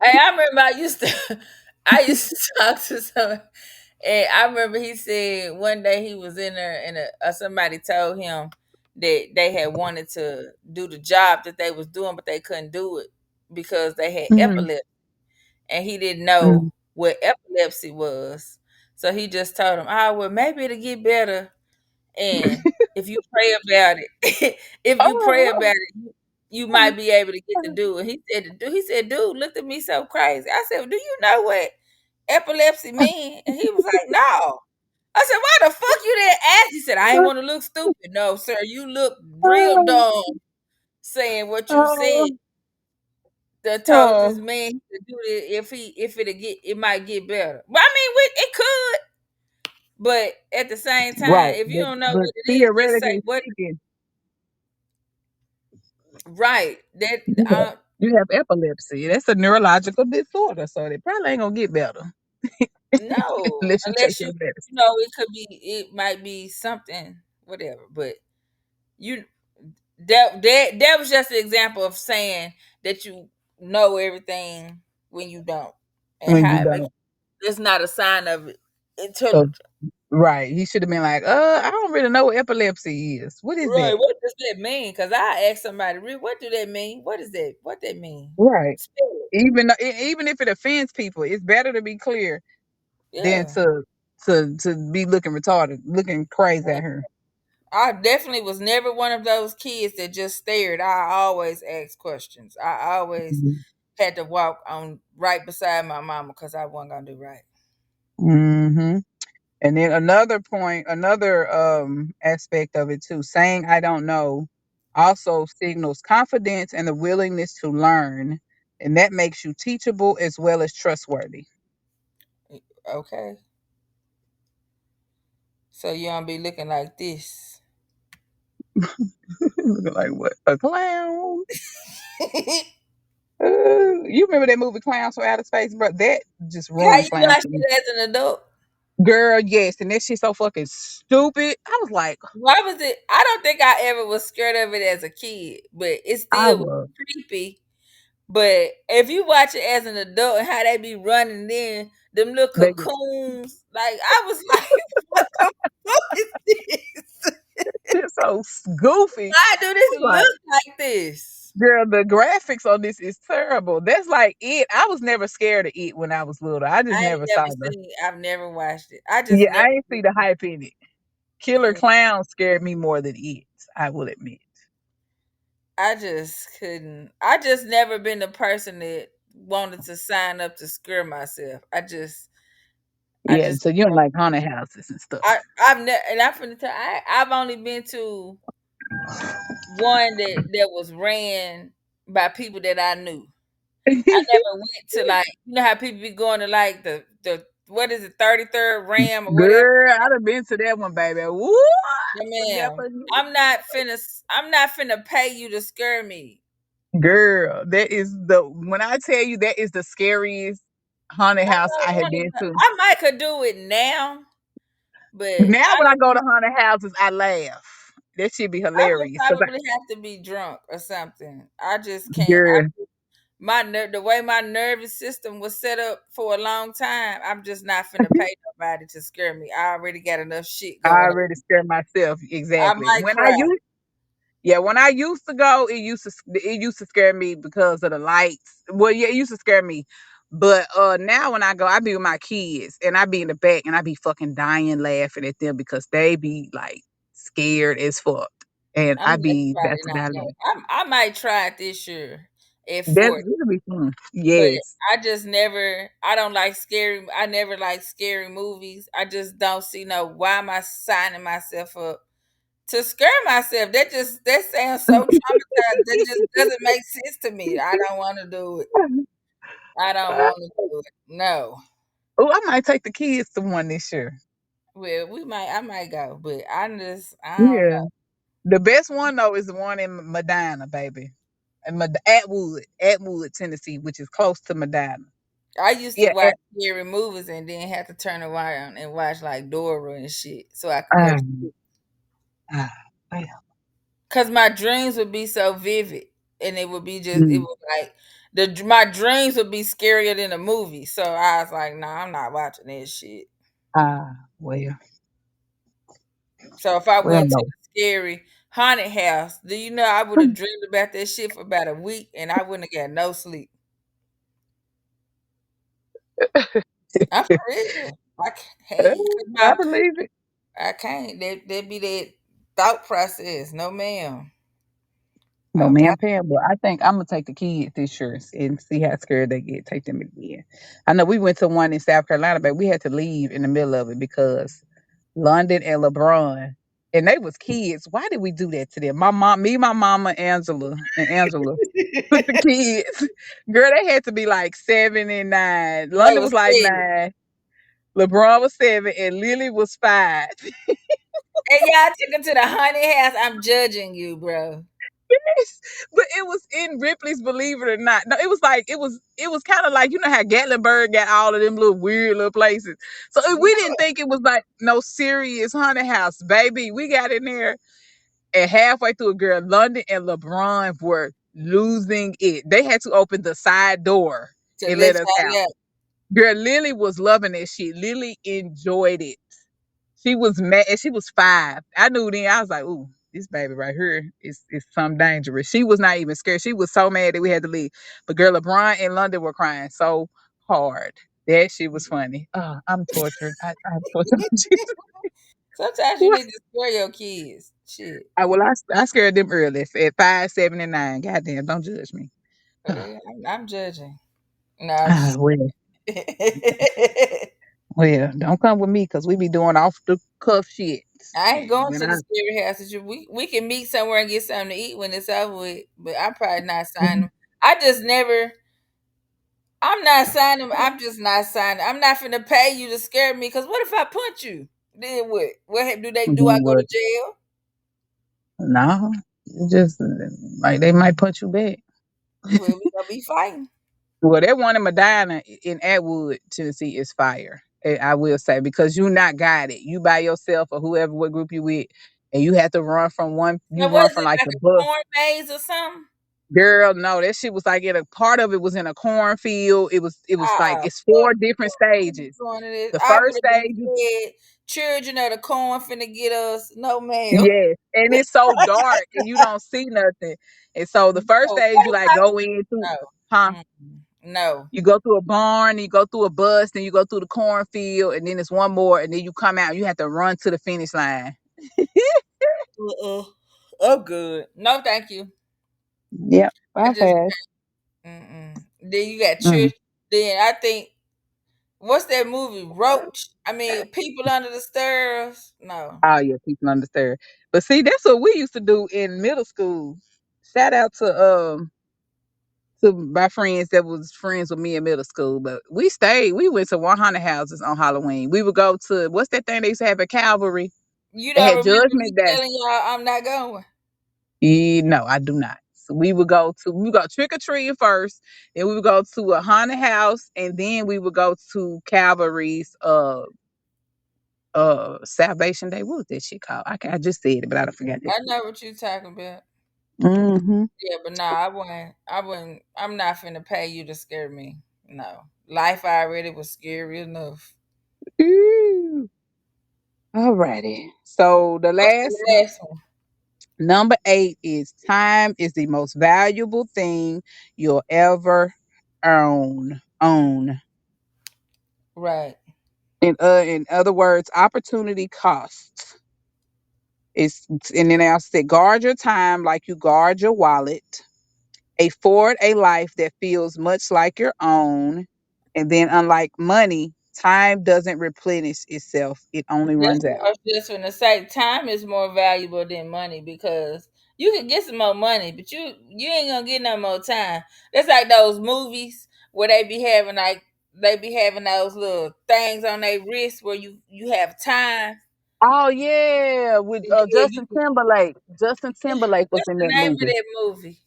Hey, I remember I used to, I used to talk to someone, and I remember he said one day he was in there, and somebody told him that they had wanted to do the job that they was doing, but they couldn't do it because they had Hmm. epilepsy, and he didn't know Hmm. what epilepsy was. So he just told him, "Ah, well, maybe it'll get better." And if you pray about it, if you pray Oh, about it, you might be able to get to do it. He said, dude, looked at me so crazy. I said, well, do you know what epilepsy mean? And he was like, no. I said, why the fuck you didn't ask? He said, I ain't want to look stupid. No, sir, you look real oh, dumb saying what you said. oh. that told this Oh, man he could do it if it might get better. But I mean, it could. But at the same time, right. if you don't know But what it is, just say theoretically what. speaking, Right. That you have, you have epilepsy. That's a neurological disorder, so they probably ain't gonna get better no, unless you take unless your medicine. it could be, it might be something, whatever. But you that was just an example of saying that you know everything when you don't, and When how you it makes don't. that's not a sign of So intelligence. right, he should have been like, I don't really know what epilepsy is. What is Right. that? What does that mean? Because I asked somebody, what do that mean? What is that? What that mean? Right. Spell it. Even if it offends people, it's better to be clear than Yeah. to be looking retarded, looking crazy at her. I definitely was never one of those kids that just stared. I always asked questions. I always had to walk on right beside my mama because I wasn't gonna do right. Mm-hmm. And then another point, another aspect of it too, saying I don't know also signals confidence and the willingness to learn. And that makes you teachable as well as trustworthy. Okay, so you don't be looking like this. Looking like what? A clown? You remember that movie Clowns from Outer Space, bro? That just How ruined you clowns watch for me. it as an adult? Girl, yes, and that shit so fucking stupid. I was like, Why was it? I don't think I ever was scared of it as a kid, but it I still was was, creepy. But if you watch it as an adult and how they be running in them little they cocoons, like I was like, what the fuck is this? just so goofy. Why do I this was like, look like this? girl, the graphics on this is terrible. That's like it. I was never scared of it when I was little. I just I ain't never saw never the. seen. I've never watched it. I just Yeah, never. I ain't see the hype in it. Killer Yeah, Clown scared me more than it. I will admit. I just couldn't. I just never been the person that wanted to sign up to scare myself. I Yeah, just. so you don't like haunted houses and stuff. I've never, and I'm finna tell. I've only been to one that was ran by people that I knew. I never went to, like, you know how people be going to like the what is it, 33rd Ram or whatever. Girl, I'd have been to that one, baby. What? No, ma'am. Never I'm not finna pay you to scare me. Girl, that is the when I tell you that is the scariest haunted I house I don't have want been to. to. I might could do it now, but Now when I go to haunted houses, I laugh. That should be I would hilarious. Cause probably have to be drunk or something. I just can't. girl, The way my nervous system was set up for a long time, I'm just not finna pay nobody to scare me. I already got enough shit I going already on. scared myself. I Exactly. might cry. When I used to go, it used to scare me because of the lights. Well, yeah, it used to scare me. But now when I go, I be with my kids and I be in the back and I be fucking dying laughing at them because they be like scared as fuck. And I I might be probably that's what not I go. like. I might try it this year at That's 40. gonna be fun. But Yes. I just never. I don't like scary. I never like scary movies. I just don't see no. Why am I signing myself up to scare myself? That sounds so traumatized. That just doesn't make sense to me. I don't want to do it. I don't want to do it. No. Oh, I might take the kids to one this year. Well, we might. I might go, but I don't Yeah. know. The best one though is the one in Medina, baby. And Atwood, Tennessee, which is close to Medina. I used to Yeah. watch scary movies and then have to turn around and watch like Dora and shit so I could go to Um, sleep. ah, well, Cause my dreams would be so vivid, and it would be just it mm, was like my dreams would be scarier than the movie. So I was like, nah, I'm not watching this shit. well, So if I well, went to no. the scary haunted house, do you know I would have dreamed about that shit for about a week and I wouldn't have got no sleep. I'm for real. Hey, 'cause I believe it. I can't. That be that thought process. No, ma'am. No, I'm man, not. Pam, but I think I'm gonna take the kids this year and see how scared they get. Take them again. I know we went to one in South Carolina, but we had to leave in the middle of it because London and LeBron. and they was kids. Why did we do that to them? My mom, me, my mama, Angela, and Angela with the kids. Girl, they had to be like 7 and 9. They London was was like scared. 9. LeBron was 7, and Lily was 5. And y'all took him to the honey house. I'm judging you, bro. But it was in Ripley's, believe it or not. No, it was like it was kind of like, you know how Gatlinburg got all of them little weird little places. So we didn't think it was like no serious haunted house, baby. We got in there, and halfway through, a girl, London and LeBron were losing it. They had to open the side door To and let let us out. y'all out. Girl, Lily was loving that shit. Lily enjoyed it. She was mad, and she was 5. I knew then. I was like, "Ooh, this baby right here is some dangerous." She was not even scared. She was so mad that we had to leave. But girl, LeBron and London were crying so hard. That shit was funny. Oh, I'm tortured. I'm tortured. Sometimes you need to scare your kids. Shit. I scared them early at 5, 7, and 9. Goddamn, don't judge me. I'm judging. No, I'm Ah, just well, well, don't come with me because we be doing off the cuff shit. I ain't And going when to the scary house with you. We can meet somewhere and get something to eat when it's over with, but I'm probably not signing. I just never. I'm not signing. I'm just not signing. I'm not finna pay you to scare me. Cause what if I punch you? Then what? What do they do? I then go to what? jail? No, it just like they might put you back. Well, we gonna be fighting. Well, that one in Medina in Atwood, Tennessee, is fire. I will say, because you not guided. You by yourself or whoever, what group you with, and you have to run from one. You Now, was run from it like like the a bus. corn maze or something? Girl, no, that shit was like in a part of it was in a cornfield. It was like it's Fuck 4 different stages. going to this. The I first would have been stage, scared. Children of the corn finna get us. No, ma'am. yes, and it's so dark and you don't see nothing. And so the first No, stage you like go in through, no, huh? no. You go through a barn, you go through a bus, then you go through the cornfield, and then it's one more, and then you come out. You have to run to the finish line. Uh-uh. Oh, good. No, thank you. Yep, I I just, passed. then you got Mm. church. Then I think, what's that movie? Roach. I mean, People Under the Stairs. No. Oh yeah, people understand. But see, that's what we used to do in middle school. Shout out to my friends that was friends with me in middle school. But we stayed. We went to 100 houses on Halloween. We would go to what's that thing they used to have at Calvary? You They don't had remember me Judgment Day. telling y'all I'm not going? No, I do not. So we would go trick or treating first, then we would go to a haunted house, and then we would go to Calvary's Salvation Day. What was that shit called? I just said it, but I don't forget that I shit. know what you talking about. Mm-hmm. Yeah, but nah, I wouldn't. I wouldn't. I'm not finna pay you to scare me. No, life already was scary enough. Ooh. Alrighty. So the What's the last last one? number 8 is time is the most valuable thing you'll ever own. Right. In other words, opportunity cost. It's and then I said guard your time like you guard your wallet. Afford a life that feels much like your own. And then unlike money, time doesn't replenish itself. It only That's runs what out. I was just gonna say. Time is more valuable than money because you can get some more money, but you ain't gonna get no more time. That's like those movies where they be having those little things on their wrist where you have time. Oh yeah, with And they give Justin you Timberlake. Justin Timberlake was what's in the that name of movie. that movie?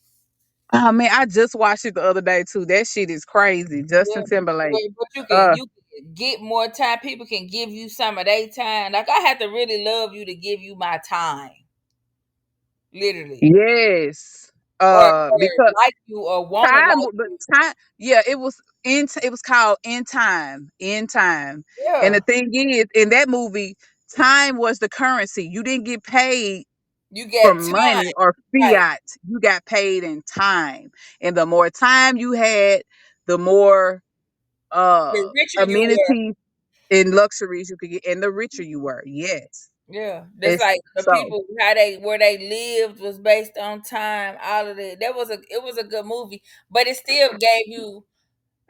Oh man, I just watched it the other day too. That shit is crazy. Yeah, Justin Timberlake. but Uh you can get more time. People can give you some of their time. Like I have to really love you to give you my time, literally, yes. or Because like you or want to time, like but you. time, yeah, it was called In Time. And the Yeah, thing is, in that movie, time was the currency. You didn't get paid you for got time, money or right? fiat. You got paid in time. And the more time you had, the more The richer you were, amenities and luxuries you could get, and the richer you were. Yes. yeah. That's It's like the so people how they where they lived was based on time. All of that. It was a good movie, but it still gave you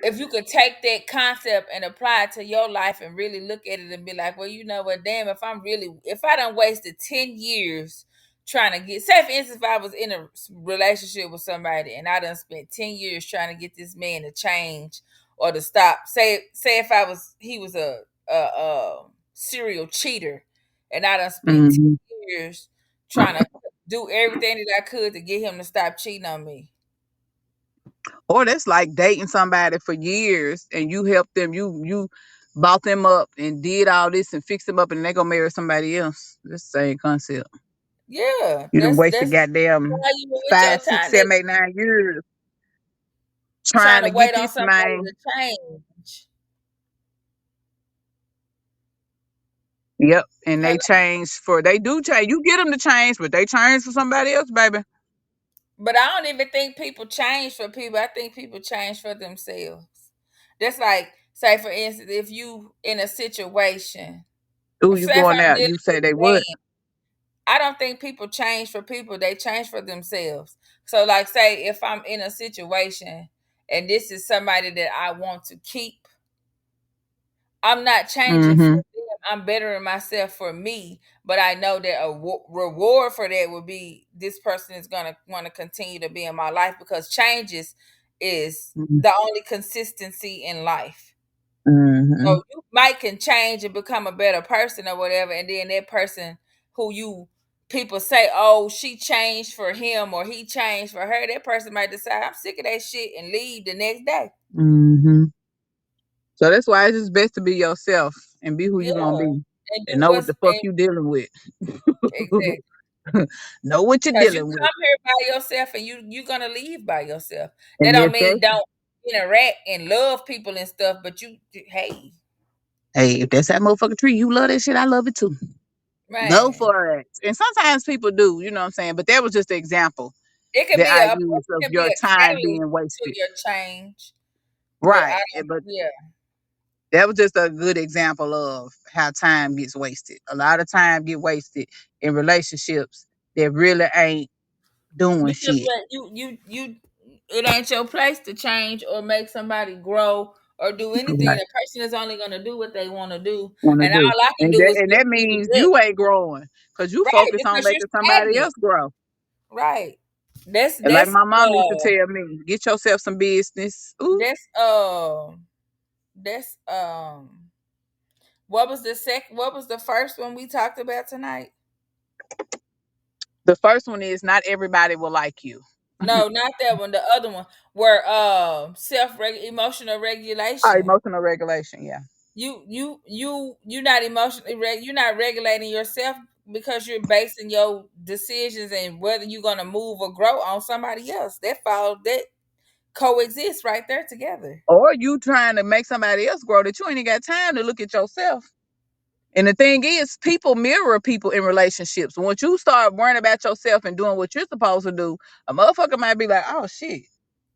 if you could take that concept and apply it to your life and really look at it and be like, well, you know what, damn, if I done wasted 10 years trying to get, say for instance, if I was in a relationship with somebody and I done spent 10 years trying to get this man to change or to stop, say if he was a serial cheater and I done spent Hmm. 10 years trying to do everything that I could to get him to stop cheating on me. Or that's like dating somebody for years and you helped them, you bought them up and did all this and fixed them up and they gonna marry somebody else. That's the same concept. Yeah, You done wasted that's goddamn why you were with your 5, 6, time. 7, 8, 9 years Trying trying to to get wait on this somebody man. to change. Yep. And they Hello? change for, they do change. You get them to change, but they change for somebody else, baby. But I don't even think people change for people. I think people change for themselves. That's like, say for instance, if you in a situation, Ooh, you say if going I'm out. dealing You with say they a would. man, I don't think people change for people. They change for themselves. So like say if I'm in a situation and this is somebody that I want to keep, I'm not changing for Mm-hmm. them. I'm bettering myself for me, but I know that a reward for that would be this person is gonna want to continue to be in my life because changes is the only consistency in life. Mm-hmm. So you might can change and become a better person or whatever, and then that person who you people say, oh, she changed for him or he changed for her, that person might decide I'm sick of that shit and leave the next day. Mm-hmm. So that's why it's just best to be yourself and be who you gonna Yeah, be and and do know what what's the fuck you dealing with. exactly. Know what you're Because you dealing with. come here by yourself and you're gonna leave by yourself. That And don't if mean that don't interact and love people and stuff, but you hey, hey, if that's that motherfucking tree, you love that shit, I love it too. Go man. for it. And sometimes people do, you know what I'm saying? But that was just the example It could that be I a used person of can be your a time catalyst being to wasted. your change. But I Right. don't But yeah. that was just a good example of how time gets wasted. A lot of time get wasted in relationships that really ain't doing Because shit. what you it ain't your place to change or make somebody grow or do anything. Right. The person is only gonna do what they want to do. Want to And do. all I can And do is that give you means the you best. ain't growing because you Right, focus on because you're making somebody stagnant. else grow. Right. And like my mom used to tell me, get yourself some business. Ooh. That's that's what was the first one we talked about tonight? The first one is not everybody will like you. No, not that one, the other one where emotional Oh, regulation. emotional regulation, yeah. You're not you're not regulating yourself because you're basing your decisions and whether you're gonna move or grow on somebody else. That coexists right there together. Or you trying to make somebody else grow that you ain't even got time to look at yourself. And the thing is, people mirror people in relationships. Once you start worrying about yourself and doing what you're supposed to do, a motherfucker might be like, "Oh shit,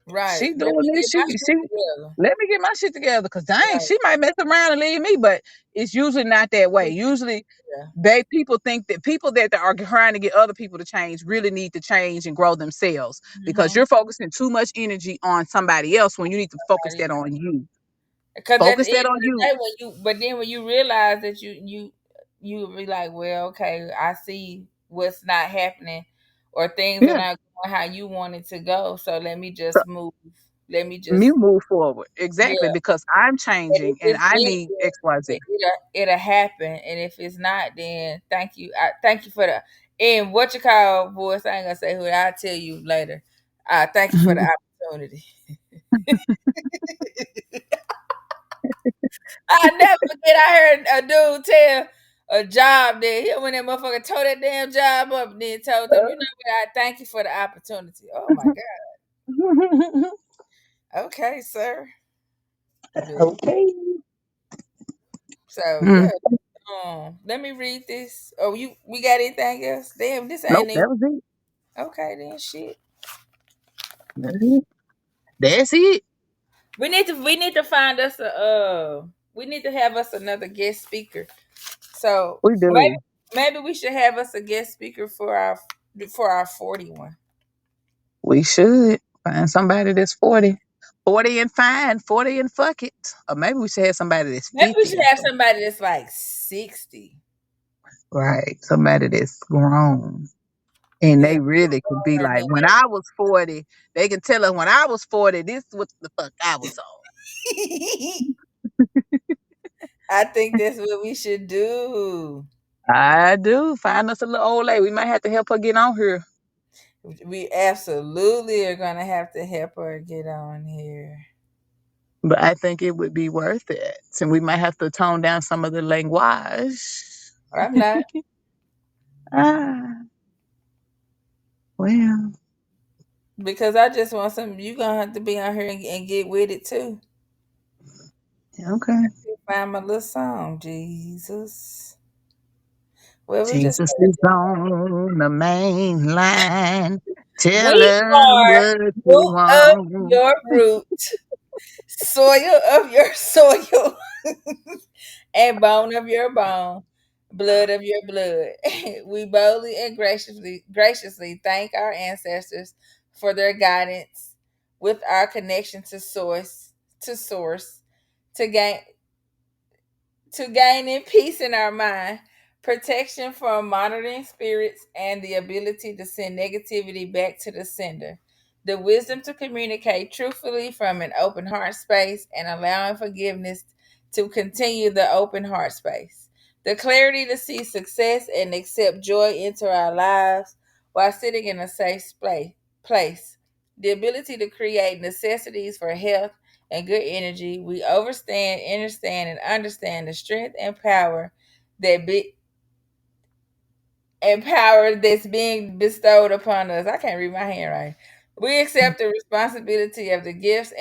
Right. she Let doing me this. get my She shit together. let me get my shit together." Cause dang, Right. she might mess around and leave me. But it's usually not that way. Usually, Yeah. people think that people that are trying to get other people to change really need to change and grow themselves because Mm-hmm. you're focusing too much energy on somebody else when you need to focus that on you. Because at the Focus end that of on the you. day, but then when you realize that you be like, well, okay, I see what's not happening, or things are Yeah. not going how you want it to go. So let me just move. Let me You just move forward. Exactly, yeah. because I'm And if changing and it's I meant, need XYZ. it'll happen. And if it's not, then thank you. Thank you for the and what you call voice. I ain't gonna say who. I'll tell you later. Thank you for the opportunity. I never forget. I heard a dude tell a job that he when that motherfucker tore that damn job up and then told them, you know what, I thank you for the opportunity. Oh my God. Okay, sir. But Okay. so Mm. yeah. Let me read this. Oh, we got anything else? Damn, this Nope, ain't even that was it. okay then shit. That's it. That's it. We need to find us a we need to have us another guest speaker. So We maybe we should have us a guest speaker for our 41. We should find somebody that's 40. 40 and fine, 40 and fuck it. Or maybe we should have somebody that's Maybe we 50 should and have fuck. somebody that's like 60. Right. Somebody that's grown. And Yeah. they really could be Older like, than when I was 40, they can tell us when I was 40, this is what the fuck I was that. I think that's what we should do. on. I do. Find us a little old lady. We might have to help her get on here. We absolutely are going to have to help her get on here. But I think it would be worth it. And we might have to tone down some of the language. I'm not, Ah, well, because I just want some. You going to have to be on here and get with it too. okay. Find my little song, Jesus. Well, we just Jesus is on the main line. Tell we him are what you root of want. your root, soil of your soil, and bone of your bone, blood of your blood. We boldly and graciously thank our ancestors for their guidance with our connection to source, to gain gaining peace in our mind, protection from monitoring spirits, and the ability to send negativity back to the sender. The wisdom to communicate truthfully from an open heart space and allowing forgiveness to continue the open heart space. The clarity to see success and accept joy into our lives while sitting in a safe place. The ability to create necessities for health and good energy. We understand, and understand the strength and that be power that's being bestowed upon us. I can't read my handwriting. We accept the responsibility of the gifts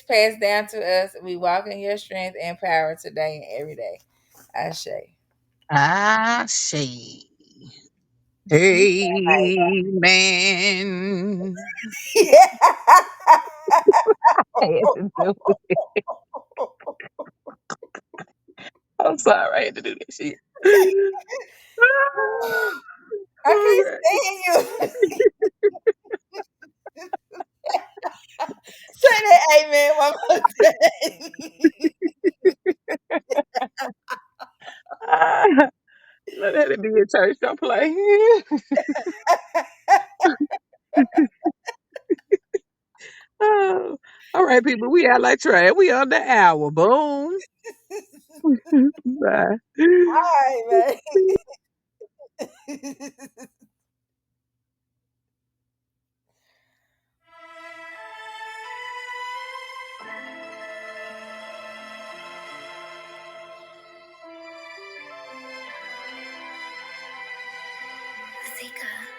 passed down to us. We walk in your strength and power today and every day. Ashe. I say, You sound amen. I had to do it. I'm sorry, I had to do that shit. I can't stand you. Say that amen one more time. Ah, let it be a church, don't play. Oh, all right, people, we out like trash. We on the hour. Boom. Bye. All right, man. Zika.